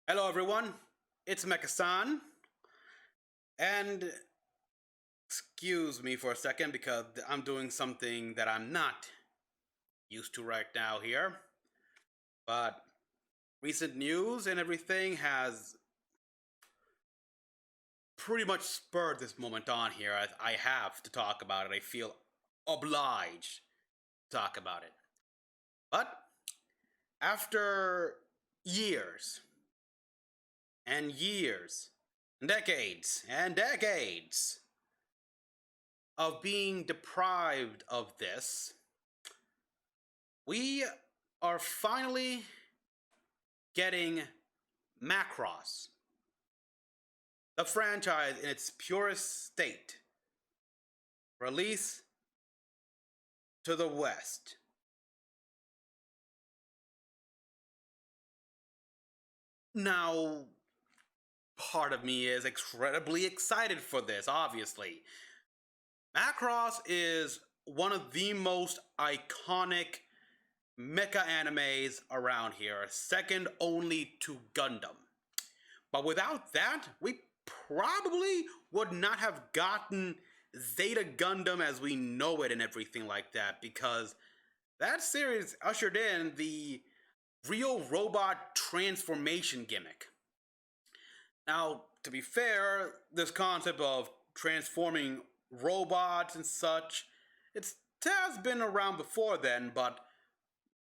Hello everyone, it's Mecha-san, and excuse me for a second because I'm doing something that I'm not used to right now here, but recent news and everything has pretty much spurred this moment on here. I have to talk about it. I feel obliged to talk about it. But after years and years, decades and decades of being deprived of this, we are finally getting Macross, the franchise in its purest state, release to the West. Now, part of me is incredibly excited for this, obviously. Macross is one of the most iconic mecha animes around here, second only to Gundam. But without that, we probably would not have gotten Zeta Gundam as we know it and everything like that, because that series ushered in the real robot transformation gimmick. Now, to be fair, this concept of transforming robots and such, it has been around before then, but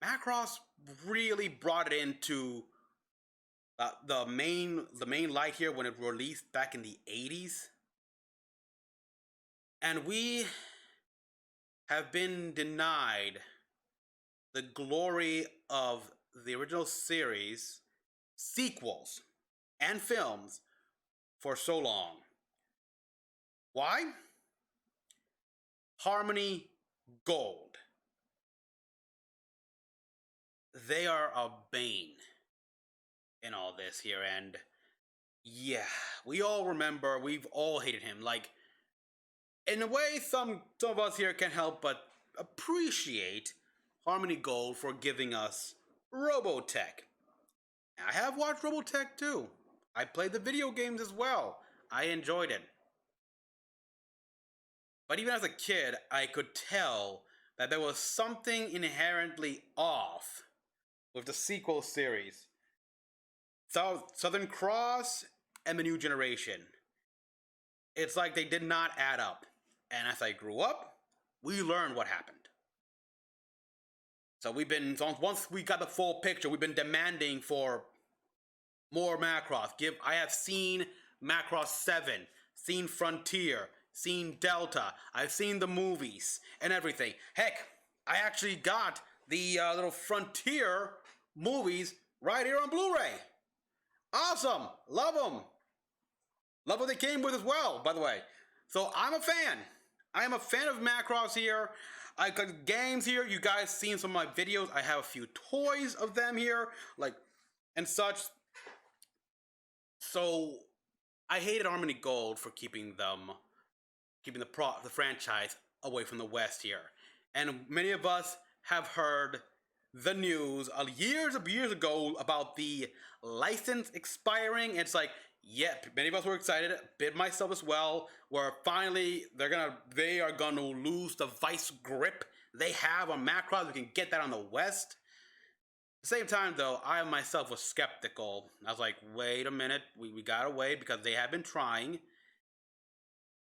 Macross really brought it into the main light here when it released back in the 80s. And we have been denied the glory of the original series, sequels, and films for so long. Why? Harmony Gold. They are a bane in all this here, and yeah, we all remember, we've all hated him. Like, in a way, some of us here can't help but appreciate Harmony Gold for giving us Robotech. I have watched Robotech too. I played the video games as well. I enjoyed it. But even as a kid, I could tell that there was something inherently off with the sequel series. Southern Cross and the New Generation. It's like they did not add up. And as I grew up, we learned what happened. So once we got the full picture, we've been demanding for more Macross. I have seen Macross 7, seen Frontier, seen Delta. I've seen the movies and everything. Heck, I actually got the little Frontier movies right here on Blu-ray. Awesome. Love them. Love what they came with as well, by the way. So I'm a fan. I am a fan of Macross here. I got games here. You guys seen some of my videos. I have a few toys of them here, like, and such. So I hated Harmony Gold for keeping the franchise away from the West here. And many of us have heard the news years ago about the license expiring. It's like, yep, many of us were excited, a bit myself as well, where finally they are gonna lose the vice grip they have on Macross. We can get that on the West. At the same time, though, I myself was skeptical. I was like, wait a minute, we gotta wait because they have been trying.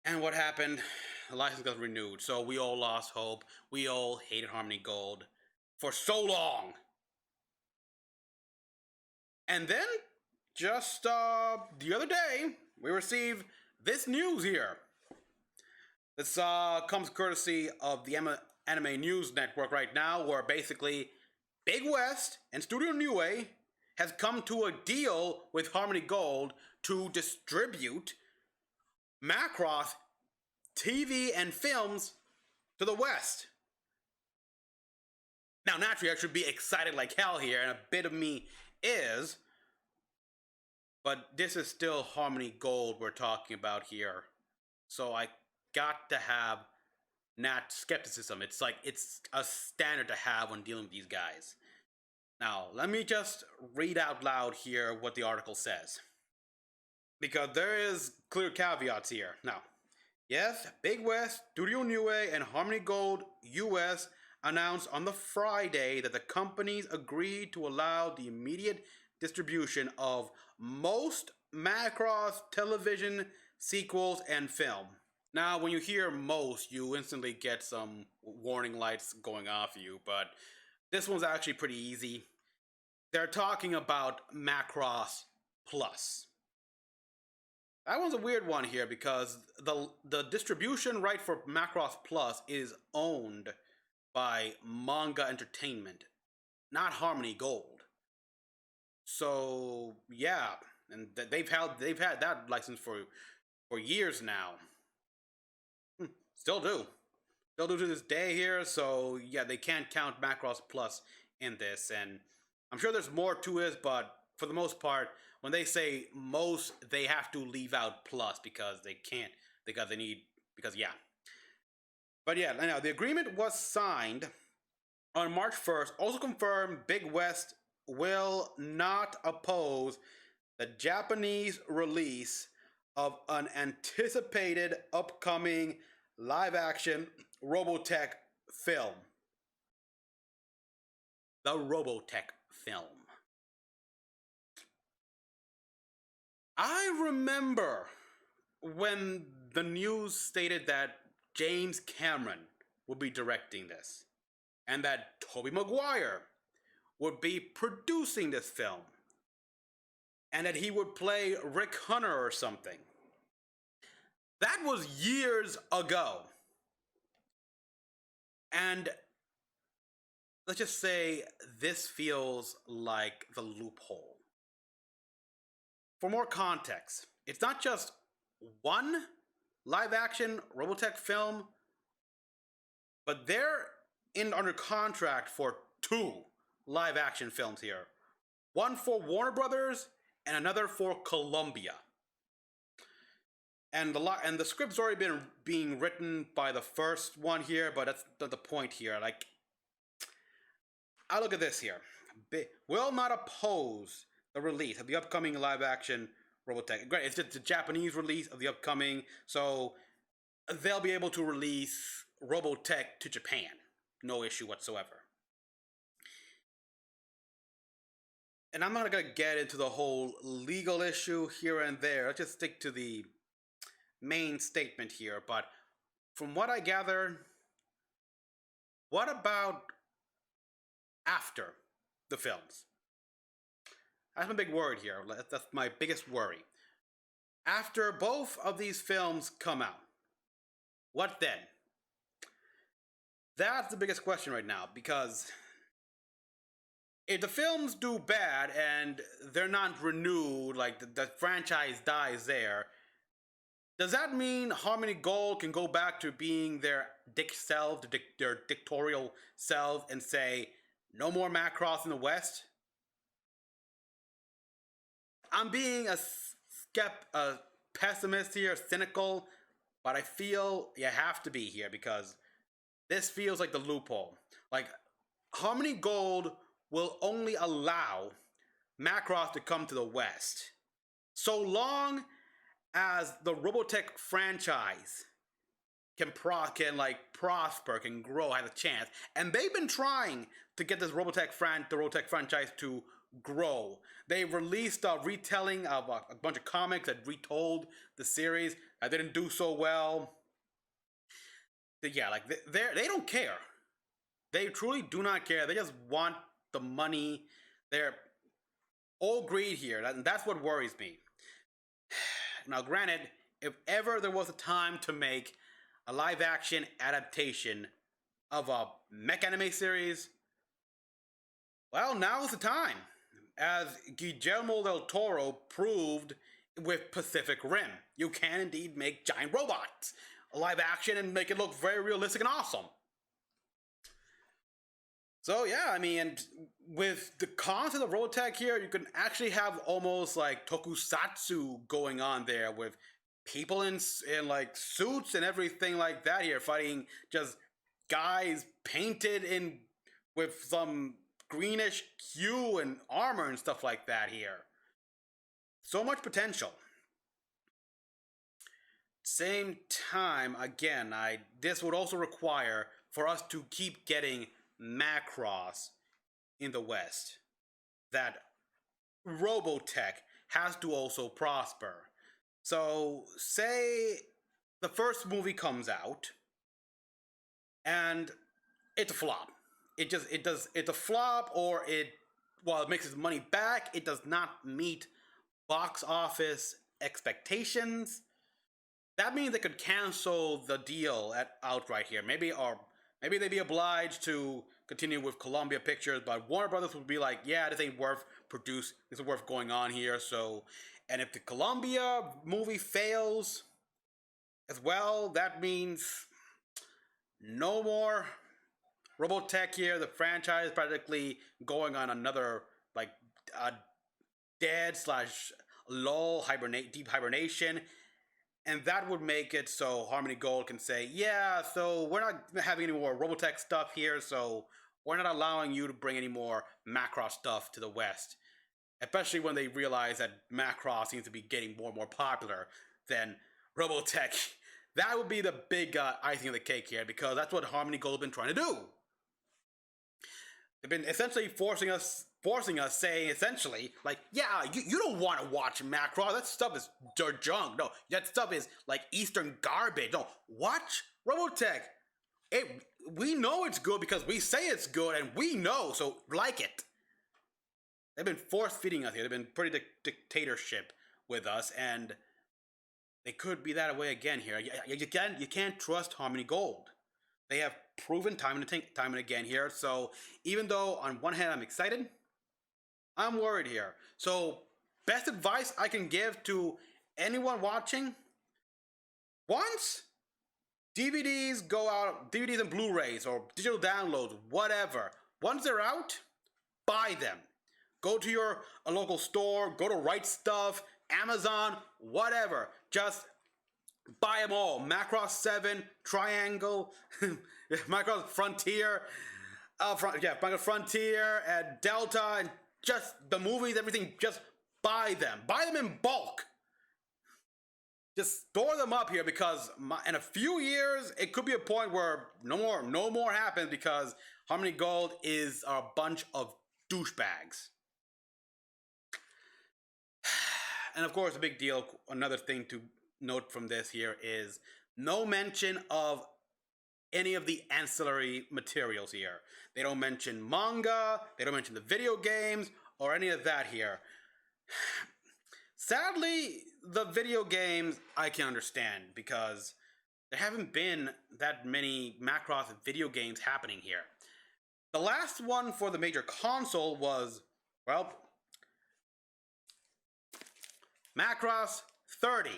And what happened? The license got renewed, so we all lost hope. We all hated Harmony Gold for so long. And then, just the other day, we received this news here. This comes courtesy of the Anime News Network right now, where basically Big West and Studio Nue has come to a deal with Harmony Gold to distribute Macross TV and films to the West. Now, naturally, I should be excited like hell here, and a bit of me is, but this is still Harmony Gold we're talking about here. So I got to have not skepticism. It's like, it's a standard to have when dealing with these guys. Now, let me just read out loud here what the article says, because there is clear caveats here. Now, yes, Big West, Studio Nue, and Harmony Gold US announced on the Friday that the companies agreed to allow the immediate distribution of most Macross television sequels and film. Now, when you hear most, you instantly get some warning lights going off you, but this one's actually pretty easy. They're talking about Macross Plus. That one's a weird one here because the distribution right for Macross Plus is owned by Manga Entertainment, not Harmony Gold. So yeah, and they've had that license for years now. Still do. Still do to this day here, so yeah, they can't count Macross Plus in this, and I'm sure there's more to it, but for the most part, when they say most, they have to leave out plus because they can't, because they need, because yeah. But yeah, anyhow, the agreement was signed on March 1st, also confirmed Big West will not oppose the Japanese release of an anticipated upcoming live action Robotech film. The Robotech film. I remember when the news stated that James Cameron would be directing this and that Tobey Maguire would be producing this film and that he would play Rick Hunter or something. That was years ago. And let's just say this feels like the loophole. For more context, it's not just one live action Robotech film, but they're under contract for two live action films here. One for Warner Brothers and another for Columbia. And the script's already been being written by the first one here, but that's not the point here. Like, I look at this here. Will not oppose the release of the upcoming live action Robotech. Great, it's just the Japanese release of the upcoming, so they'll be able to release Robotech to Japan. No issue whatsoever. And I'm not going to get into the whole legal issue here and there. Let's just stick to the main statement here. But from what I gather, what about after the films? That's my big word here. That's my biggest worry. After both of these films come out, what then? That's the biggest question right now, because if the films do bad and they're not renewed, like the franchise dies there, does that mean Harmony Gold can go back to being their their dictatorial self, and say, no more Macross in the West? I'm being a pessimist here, cynical, but I feel you have to be here because this feels like the loophole. Like, Harmony Gold will only allow Macross to come to the West so long as the Robotech franchise can prosper, can grow, has a chance. And they've been trying to get this Robotech franchise to grow. They released a retelling of a bunch of comics that retold the series. That didn't do so well. Yeah, like they don't care. They truly do not care. They just want the money. They're all greed here, and that's what worries me. Now, granted, if ever there was a time to make a live-action adaptation of a mech anime series, well, now is the time, as Guillermo del Toro proved with Pacific Rim. You can indeed make giant robots live action and make it look very realistic and awesome. So yeah, I mean, and with the concept of Robotech here, you can actually have almost like tokusatsu going on there with people in like suits and everything like that here, fighting just guys painted in with some greenish hue and armor and stuff like that here. So much potential. Same time, again, this would also require for us to keep getting Macross in the West. That Robotech has to also prosper. So, say the first movie comes out and it's a flop. It's a flop, or while it makes its money back, it does not meet box office expectations. That means they could cancel the deal outright here. Maybe they'd be obliged to continue with Columbia Pictures, but Warner Brothers would be like, yeah, this ain't worth this is worth going on here. So, and if the Columbia movie fails as well, that means no more Robotech here. The franchise is practically going on another like dead slash lull deep hibernation. And that would make it so Harmony Gold can say, yeah, so we're not having any more Robotech stuff here, so we're not allowing you to bring any more Macross stuff to the West. Especially when they realize that Macross seems to be getting more and more popular than Robotech. That would be the big icing on the cake here, because that's what Harmony Gold has been trying to do. They've been essentially forcing us, saying essentially, like, yeah, you don't want to watch Macross. That stuff is dirt junk. No, that stuff is like Eastern garbage. No, watch Robotech. We know it's good because we say it's good, and we know, so like it. They've been force feeding us here. They've been pretty dictatorship with us, and they could be that way again here. You can't trust Harmony Gold. They have proven time and again here. So even though on one hand I'm excited, I'm worried here. So best advice I can give to anyone watching: once DVDs go out, DVDs and Blu-rays or digital downloads, whatever, once they're out, buy them. Go to your local store, go to Right Stuff, Amazon, whatever. Just buy them all. Macross 7, Triangle, Macross Frontier, Macross Frontier, and Delta, and just the movies, everything. Just buy them. Buy them in bulk. Just store them up here, because in a few years, it could be a point where no more happens, because Harmony Gold is a bunch of douchebags. And of course, a big deal, another thing to note from this here is no mention of any of the ancillary materials here. They don't mention manga, they don't mention the video games, or any of that here. Sadly, the video games I can understand, because there haven't been that many Macross video games happening here. The last one for the major console was, well, Macross 30.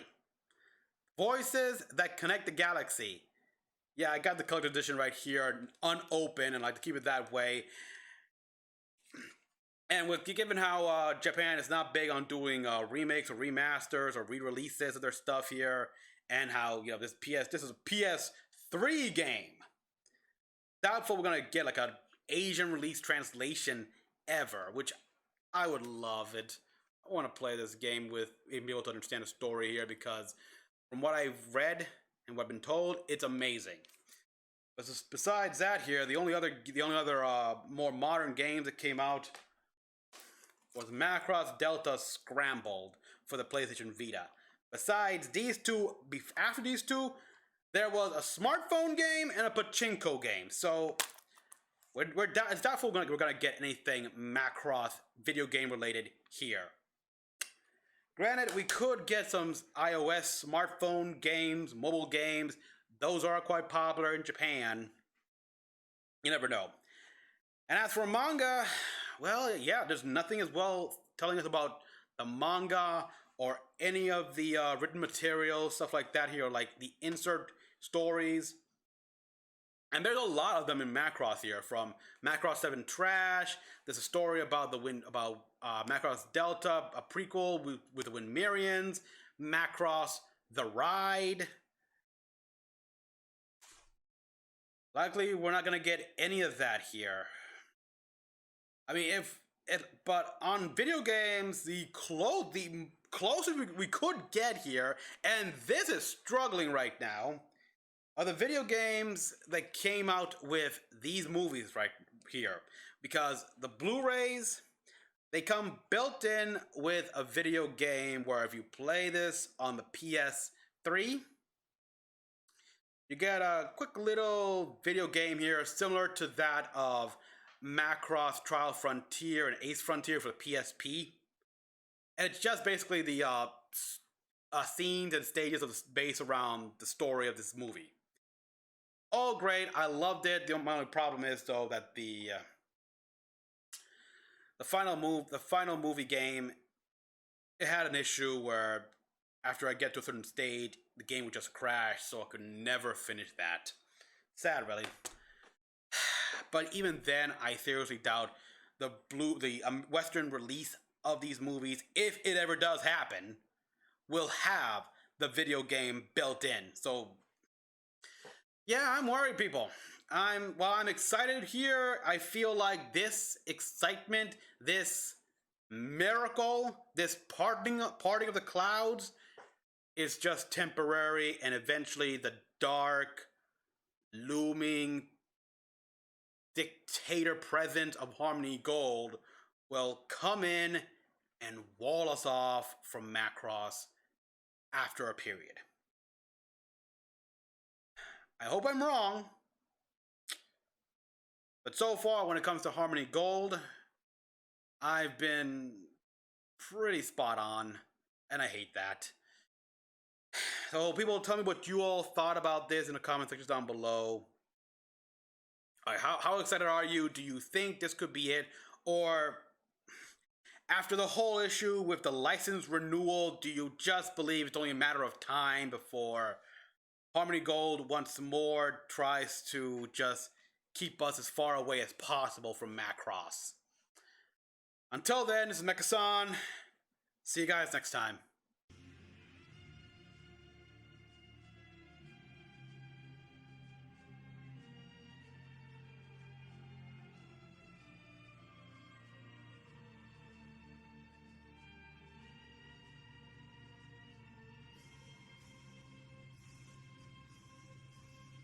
Voices that connect the galaxy. Yeah, I got the collector's edition right here, unopened, and I like to keep it that way. And given how Japan is not big on doing remakes or remasters or re-releases of their stuff here, and how this is a PS3 game. Doubtful we're gonna get like an Asian release translation ever, which I would love it. I want to play this game with and be able to understand the story here, because from what I've read and what I've been told, it's amazing. But besides that here, the only other more modern games that came out was Macross Delta Scrambled for the PlayStation Vita. Besides these two, after these two, there was a smartphone game and a pachinko game. So it's doubtful we're gonna get anything Macross video game related here. Granted, we could get some iOS smartphone games, mobile games. Those are quite popular in Japan. You never know. And as for manga, well, yeah, there's nothing as well telling us about the manga or any of the written material, stuff like that here, like the insert stories. And there's a lot of them in Macross here, from Macross 7 Trash. There's a story about Macross Delta, a prequel with the Winmerians, Macross The Ride. Likely, we're not going to get any of that here. I mean, if it, but on video games, the closest we could get here, and this is struggling right now, are the video games that came out with these movies right here, because the Blu-rays they come built in with a video game where if you play this on the PS3, you get a quick little video game here similar to that of Macross Trial Frontier and Ace Frontier for the PSP. And it's just basically the scenes and stages of the base around the story of this movie. All great, I loved it. The only problem is though that the final movie game, it had an issue where after I get to a certain stage, the game would just crash, so I could never finish that. Sad, really. But even then, I seriously doubt the Western release of these movies, if it ever does happen, will have the video game built in. So, yeah, I'm worried, people. I'm excited here. I feel like this excitement, this miracle, this parting of the clouds is just temporary, and eventually the dark, looming dictator presence of Harmony Gold will come in and wall us off from Macross after a period. I hope I'm wrong, but so far when it comes to Harmony Gold, I've been pretty spot on, and I hate that. So people, tell me what you all thought about this in the comment section down below. How excited are you? Do you think this could be it? Or after the whole issue with the license renewal, do you just believe it's only a matter of time before Harmony Gold once more tries to just keep us as far away as possible from Macross? Until then, this is Mecha-san. See you guys next time.